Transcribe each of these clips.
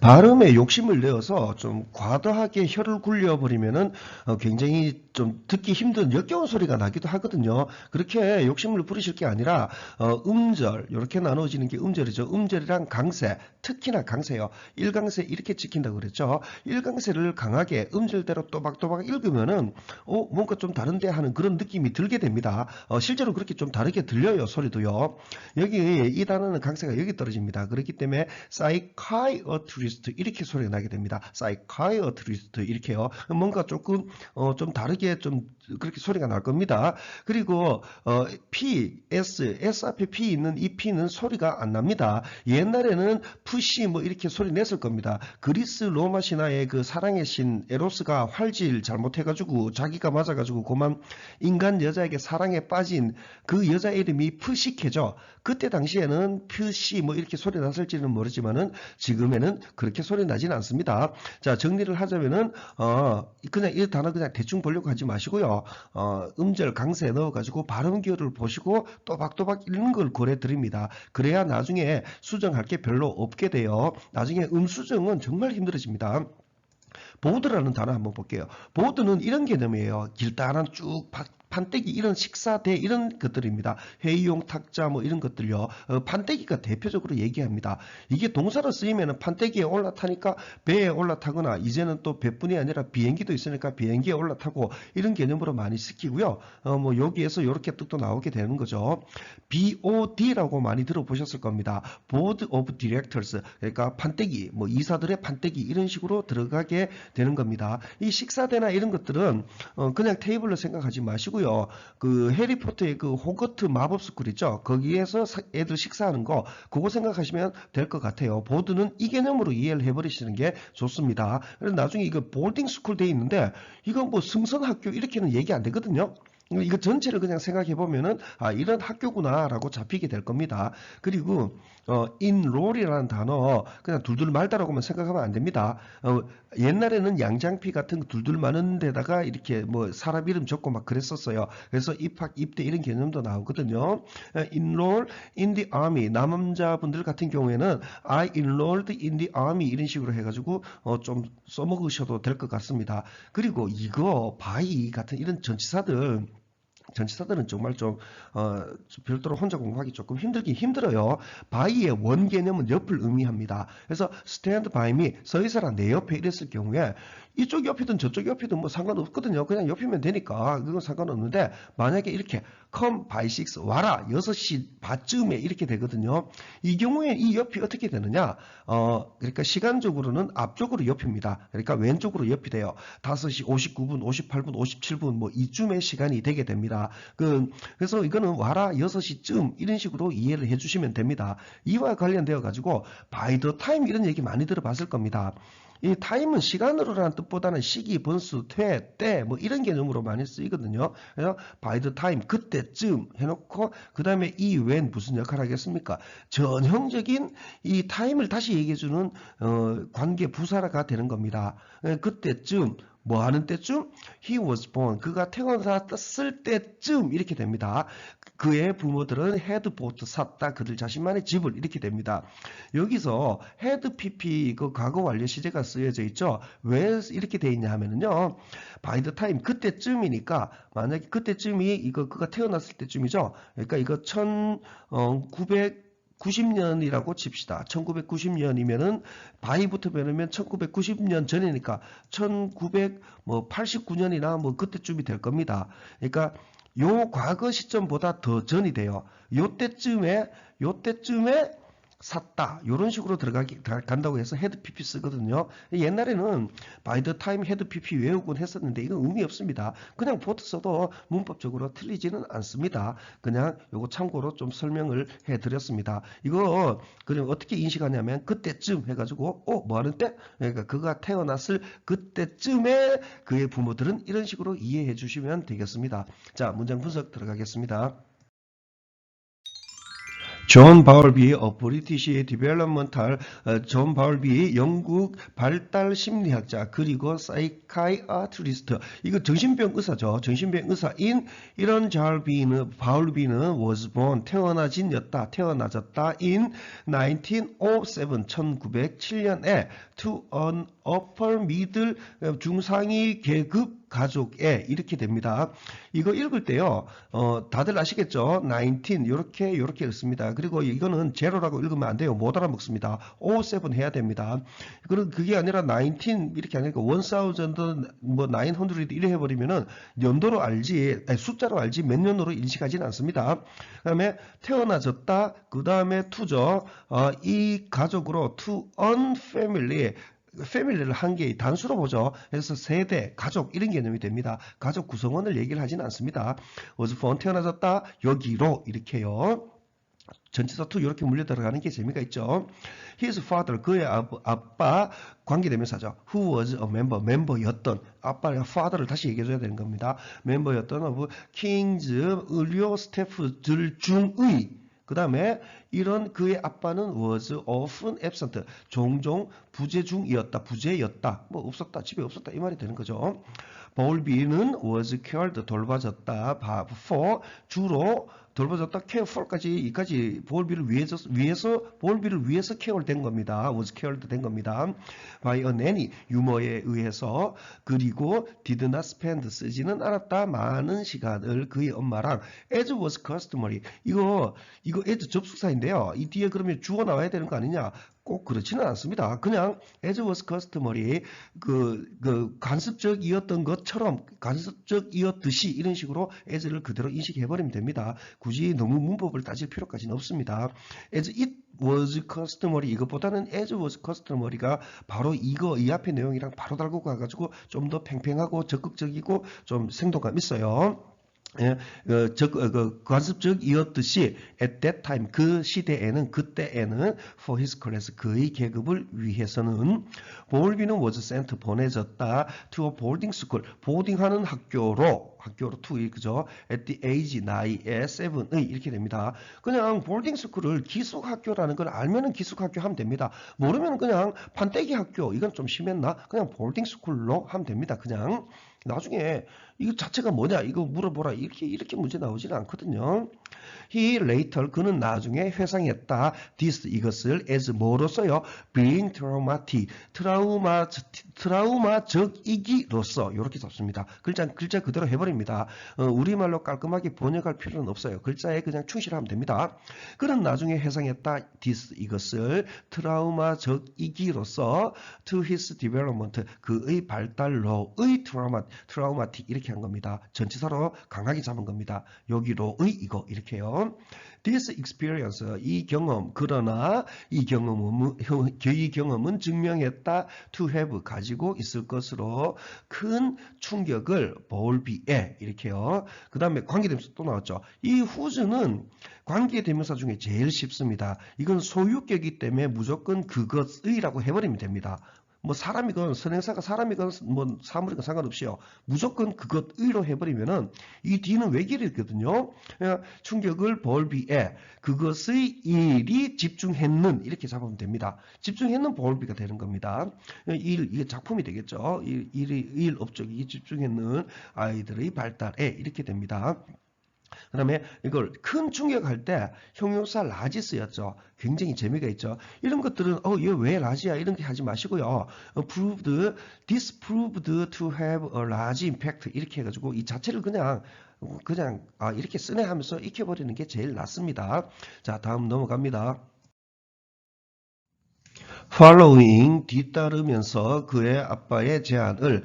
발음에 욕심을 내어서 좀 과도하게 혀를 굴려버리면은 굉장히 좀 듣기 힘든 역겨운 소리가 나기도 하거든요. 그렇게 욕심을 부리실 게 아니라 음절 이렇게 나눠지는 게 음절이죠. 음절이랑 강세, 특히나 강세요. 일강세 이렇게 찍힌다고 그랬죠. 일강세를 강하게 음절대로 또박또박 읽으면은 뭔가 좀 다른데 하는 그런 느낌이 들게 됩니다. 실제로 그렇게 좀 다르게 들려요. 소리도요. 여기 이 단어는 강세가 여기 떨어집니다. 그렇기 때문에 psychiatrist 이렇게 소리가 나게 됩니다. psychiatrist 이렇게요. 뭔가 조금 좀 다르게 좀 그렇게 소리가 날 겁니다. 그리고 S 앞에 P 있는 이 P는 소리가 안 납니다. 옛날에는 푸시 뭐 이렇게 소리 냈을 겁니다. 그리스 로마 신화의 그 사랑의 신 에로스가 활질 잘못해가지고 자기가 맞아가지고 그만 인간 여자에게 사랑에 빠진 그 여자 이름이 푸시케죠. 그때 당시에는 푸시 뭐 이렇게 소리 났을지는 모르지만은 지금에는 그렇게 소리 나진 않습니다. 자, 정리를 하자면은 그냥 이 단어 그냥 대충 보려고 하지 마시고요. 음절 강세 넣어가지고 발음 기호를 보시고 또박또박 읽는 걸 고려 드립니다. 그래야 나중에 수정할 게 별로 없게 돼요. 나중에 수정은 정말 힘들어집니다. 보드라는 단어 한번 볼게요. 보드는 이런 개념이에요. 길다란 쭉 판때기 이런 식사대 이런 것들입니다. 회의용 탁자 뭐 이런 것들요. 판때기가 대표적으로 얘기합니다. 이게 동사로 쓰이면 판때기에 올라타니까 배에 올라타거나 이제는 또 배뿐이 아니라 비행기도 있으니까 비행기에 올라타고 이런 개념으로 많이 쓰이고요. 뭐 여기에서 이렇게 뜻도 나오게 되는 거죠. BOD라고 많이 들어보셨을 겁니다. Board of Directors 그러니까 판때기 뭐 이사들의 판때기 이런 식으로 들어가게 되는 겁니다. 이 식사대나 이런 것들은 그냥 테이블로 생각하지 마시고요. 그 해리포터의 그 호거트 마법스쿨 있죠. 거기에서 애들 식사하는 거 그거 생각하시면 될 것 같아요. 보드는 이 개념으로 이해를 해버리시는 게 좋습니다. 그래서 나중에 이거 보딩 스쿨 돼 있는데 이건 뭐 승선학교 이렇게는 얘기 안 되거든요. 이거 전체를 그냥 생각해 보면은 이런 학교구나라고 잡히게 될 겁니다. 그리고 enroll이라는 단어 그냥 둘둘 말다라고만 생각하면 안 됩니다. 옛날에는 양장피 같은 둘둘 많은 데다가 이렇게 뭐 사람 이름 적고 막 그랬었어요. 그래서 입학, 입대 이런 개념도 나오거든요. enroll in the army 남자분들 같은 경우에는 I enrolled in the army 이런 식으로 해가지고 좀 써먹으셔도 될 것 같습니다. 그리고 이거 by 같은 이런 전치사들은 정말 별도로 혼자 공부하기 조금 힘들긴 힘들어요. by의 원 개념은 옆을 의미합니다. 그래서 stand by me, 서 있어라 내 옆에 이랬을 경우에 이쪽 옆이든 저쪽 옆이든 뭐 상관없거든요. 그냥 옆이면 되니까 그건 상관없는데 만약에 이렇게 come by 6, 와라 6시 반쯤에 이렇게 되거든요. 이 경우에 이 옆이 어떻게 되느냐? 그러니까 시간적으로는 앞쪽으로 옆입니다. 그러니까 왼쪽으로 옆이 돼요. 5시 59분, 58분, 57분 뭐 이쯤의 시간이 되게 됩니다. 그래서 이거는 와라 6시쯤 이런 식으로 이해를 해주시면 됩니다. 이와 관련되어 가지고 by the time 이런 얘기 많이 들어봤을 겁니다. 이 타임은 시간으로라는 뜻보다는 시기, 분수, 때 뭐 이런 개념으로 많이 쓰이거든요. 그래서 by the time 그때쯤 해놓고 그 다음에 이 when 무슨 역할을 하겠습니까? 전형적인 이 타임을 다시 얘기해주는 관계 부사가 되는 겁니다. 그때쯤 뭐 하는 때쯤? He was born. 그가 태어났을 때쯤 이렇게 됩니다. 그의 부모들은 had bought 샀다. 그들 자신만의 집을 이렇게 됩니다. 여기서 had pp 그 과거 완료 시제가 쓰여져 있죠. 왜 이렇게 돼 있냐 하면은요. by the time 그때쯤이니까 만약에 그때쯤이 이거 그가 태어났을 때쯤이죠. 그러니까 이거 1990년이라고 칩시다. 1990년이면은 바이부터 배우면 1990년 전이니까 1989년이나 뭐 그때쯤이 될 겁니다. 그러니까 요 과거 시점보다 더 전이 돼요. 요때쯤에 샀다. 이런 식으로 간다고 해서 헤드 PP 쓰거든요. 옛날에는 by the time 헤드 PP 외우곤 했었는데 이건 의미 없습니다. 그냥 보트 써도 문법적으로 틀리지는 않습니다. 그냥 요거 참고로 좀 설명을 해드렸습니다. 이거 그냥 어떻게 인식하냐면 그때쯤 해가지고 뭐 하는 때? 그러니까 그가 태어났을 그때쯤에 그의 부모들은 이런 식으로 이해해 주시면 되겠습니다. 자, 문장 분석 들어가겠습니다. 존 바울비, 브리티시 디벨롭먼탈, 존 바울비, 영국 발달 심리학자, 그리고 사이카이아트리스트, 이거 정신병 의사죠. 정신병 의사인 이런 바울비는 was born, 태어나졌다 in 1907, 1907년에 to an upper middle, 중상위 계급 가족에 이렇게 됩니다. 이거 읽을 때요, 다들 아시겠죠? 19 요렇게 읽습니다. 그리고 이거는 제로라고 읽으면 안 돼요. 못 알아먹습니다. 07 해야 됩니다. 그게 아니라 19 이렇게 아니니까 1000 뭐 900 이래 해버리면은 연도로 알지, 아니, 숫자로 알지 몇 년으로 인식하지는 않습니다. 그다음에 태어나졌다. 그 다음에 to죠. 이 가족으로 to an family. 패밀리를 한 개의 단수로 보죠. 그래서 세대, 가족 이런 개념이 됩니다. 가족 구성원을 얘기를 하지는 않습니다. was born, 태어나졌다. 여기로 이렇게요. 전치사 to 이렇게 물려 들어가는 게 재미가 있죠. His father, 그의 아빠 관계대명사죠. Who was a member, 멤버였던, 아빠의 father를 다시 얘기해줘야 되는 겁니다. 멤버였던 of King's 의료 스태프들 중의, 그 다음에 이런 그의 아빠는 was often absent, 종종 부재였다, 뭐 없었다, 집에 없었다 이 말이 되는 거죠. 바울비는 was cared, 돌봐졌다, for, 주로 돌봐졌다, care for까지, 이까지 바울비를 위해서 케어된 겁니다. was cared 된 겁니다. by a nanny, 유머에 의해서, 그리고 did not spend, 쓰지는 않았다, 많은 시간을 그의 엄마랑, as was customary, 이거 as 접속사인데요. 이 뒤에 그러면 주어 나와야 되는 거 아니냐? 꼭 그렇지는 않습니다. 그냥 as was customary, 관습적이었던 것처럼, 관습적이었듯이 이런 식으로 as를 그대로 인식해버리면 됩니다. 굳이 너무 문법을 따질 필요까지는 없습니다. as it was customary, 이것보다는 as was customary가 바로 이 앞의 내용이랑 바로 달고 가가지고 좀 더 팽팽하고 적극적이고 좀 생동감 있어요. 예, 관습적이었듯이 at that time, 그 시대에는, 그때에는 for his class, 그의 계급을 위해서는 바울비는 was sent, 보내졌다 to a boarding school, 보딩하는 학교로 to, 그죠? at the age, 나이에 7의 이렇게 됩니다. 그냥 보딩 스쿨을 기숙학교라는 걸 알면은 기숙학교 하면 됩니다. 모르면 그냥 판때기 학교, 이건 좀 심했나? 그냥 보딩 스쿨로 하면 됩니다. 그냥 나중에 이거 자체가 뭐냐 이거 물어보라 이렇게 문제 나오지는 않거든요. He later, 그는 나중에 회상했다. this, 이것을 as 뭐로써요? being traumatic, 트라우마적이기로서 이렇게 잡습니다. 글자 그대로 해버립니다. 우리말로 깔끔하게 번역할 필요는 없어요. 글자에 그냥 충실하면 됩니다. 그는 나중에 회상했다. this, 이것을 트라우마적이기로서 to his development, 그의 발달로의 traumatic 이렇게 한 겁니다. 전치사로 강하게 잡은 겁니다. 여기로의 이거 이렇게요. This experience, 이 경험, 그러나 이 경험은 증명했다 to have, 가지고 있을 것으로 큰 충격을 바울비에 이렇게요. 그 다음에 관계대명사 또 나왔죠. 이 whose는 관계대명사 중에 제일 쉽습니다. 이건 소유격이기 때문에 무조건 그것의라고 해버리면 됩니다. 뭐 사람이건 선행사가 사람이건 뭐 사물이건 상관없이요. 무조건 그것의로 해버리면은 이 뒤는 외길이거든요. 충격을 바울비에 그것의 일이 집중했는 이렇게 잡으면 됩니다. 집중했는 바울비가 되는 겁니다. 이게 작품이 되겠죠. 일 업적이 집중했는 아이들의 발달에 이렇게 됩니다. 그 다음에 이걸 큰 충격할 때 형용사 라지 쓰였죠. 굉장히 재미가 있죠. 이런 것들은 이거 왜 라지야 이런 게 하지 마시고요. This proved to have a large impact 이렇게 해가지고 이 자체를 그냥 이렇게 쓰네 하면서 익혀버리는 게 제일 낫습니다. 자, 다음 넘어갑니다. Following, 뒤따르면서 그의 아빠의 제안을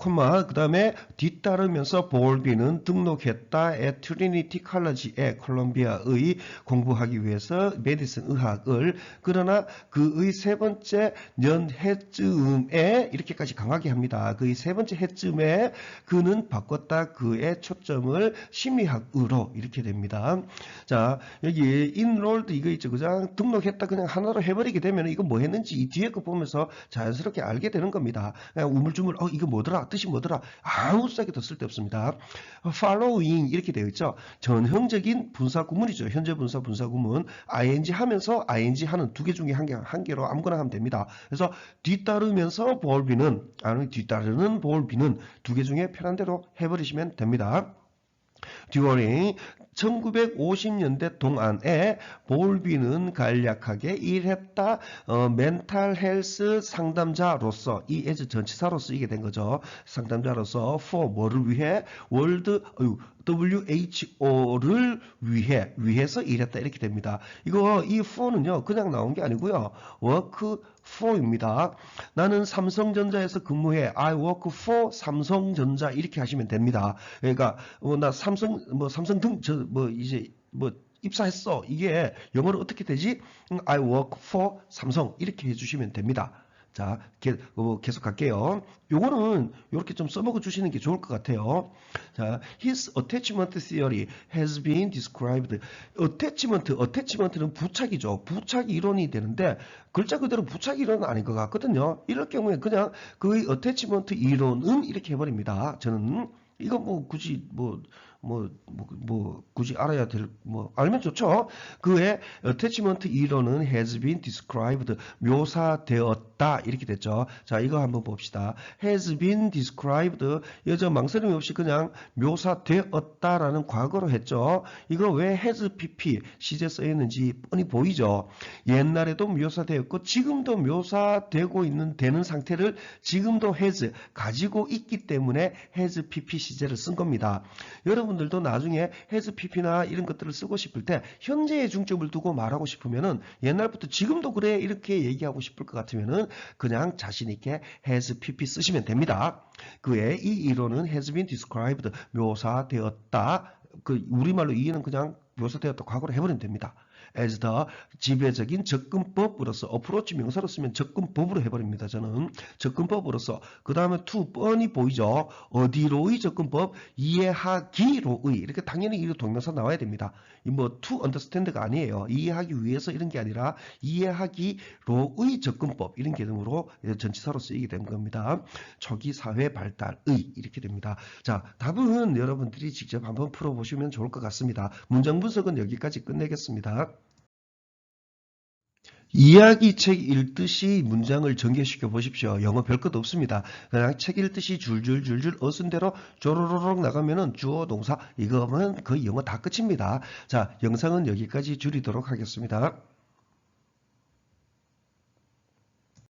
그 다음에 뒤따르면서 바울비는 등록했다 at 트리니티 컬리지에 콜롬비아의 공부하기 위해서 메디슨 의학을, 그러나 그의 세 번째 해쯤에 이렇게까지 강하게 합니다. 그의 세 번째 해쯤에 그는 바꿨다 그의 초점을 심리학으로 이렇게 됩니다. 자, 여기 enrolled 이거 있죠. 그냥 등록했다 그냥 하나로 해버리게 되면 이거 뭐 했는지 이 뒤에 거 보면서 자연스럽게 알게 되는 겁니다. 그냥 우물쭈물 이거 뭐더라 뜻이 뭐더라? 아무 짝에도 쓸데없습니다. following 이렇게 되어 있죠. 전형적인 분사 구문이죠. 현재 분사 분사 구문. ing 하면서 ing 하는 두 개 중에 한 개로 아무거나 하면 됩니다. 그래서 뒤따르면서 볼비는 아니 뒤따르는 볼비는 두 개 중에 편한 대로 해버리시면 됩니다. during 1950년대 동안에 볼비는 간략하게 일했다. 멘탈 헬스 상담자로서 이 as 전치사로 쓰이게 된 거죠. 상담자로서 for 뭐를 위해 월드 WHO를 위해서 일했다 이렇게 됩니다. 이거 이 for는요 그냥 나온 게 아니고요. work for입니다. 나는 삼성전자에서 근무해. I work for 삼성전자 이렇게 하시면 됩니다. 그러니까 나 삼성 등 이제 입사했어. 이게 영어로 어떻게 되지? I work for 삼성 이렇게 해주시면 됩니다. 자, 계속 갈게요. 요거는 이렇게 좀 써먹어 주시는 게 좋을 것 같아요. 자, his attachment theory has been described. attachment는 부착이죠. 부착 이론이 되는데 글자 그대로 부착 이론은 아닌 것 같거든요. 이럴 경우에 그냥 그 attachment 이론은 이렇게 해버립니다. 저는 이거 굳이 굳이 알아야 알면 좋죠. 그의 attachment 이론은 has been described, 묘사되었다. 이렇게 됐죠. 자, 이거 한번 봅시다. has been described, 여저 망설임 없이 그냥 묘사되었다라는 과거로 했죠. 이거 왜 has pp, 시제 써있는지 뻔히 보이죠. 옛날에도 묘사되었고, 지금도 묘사되고 되는 상태를 지금도 has, 가지고 있기 때문에 has pp 시제를 쓴 겁니다. 여러분들도 나중에 has pp나 이런 것들을 쓰고 싶을 때 현재에 중점을 두고 말하고 싶으면은 옛날부터 지금도 그래 이렇게 얘기하고 싶을 것 같으면은 그냥 자신 있게 has pp 쓰시면 됩니다. 그의 이 이론은 has been described, 묘사되었다. 그 우리말로 이해는 그냥 묘사되었다 과거로 해버리면 됩니다. as the 지배적인 접근법으로서 approach 명사로 쓰면 접근법으로 해버립니다. 저는 접근법으로서 그 다음에 to 뻔히 보이죠. 어디로의 접근법? 이해하기로의 이렇게 당연히 이 동명사 나와야 됩니다. to understand가 아니에요. 이해하기 위해서 이런 게 아니라 이해하기로의 접근법 이런 개념으로 전치사로 쓰이게 된 겁니다. 초기 사회 발달의 이렇게 됩니다. 자, 답은 여러분들이 직접 한번 풀어보시면 좋을 것 같습니다. 문장 분석은 여기까지 끝내겠습니다. 이야기 책 읽듯이 문장을 전개시켜 보십시오. 영어 별것도 없습니다. 그냥 책 읽듯이 줄줄줄줄 어순대로 조로로록 나가면은 주어 동사 이거면 거의 영어 다 끝입니다. 자, 영상은 여기까지 줄이도록 하겠습니다.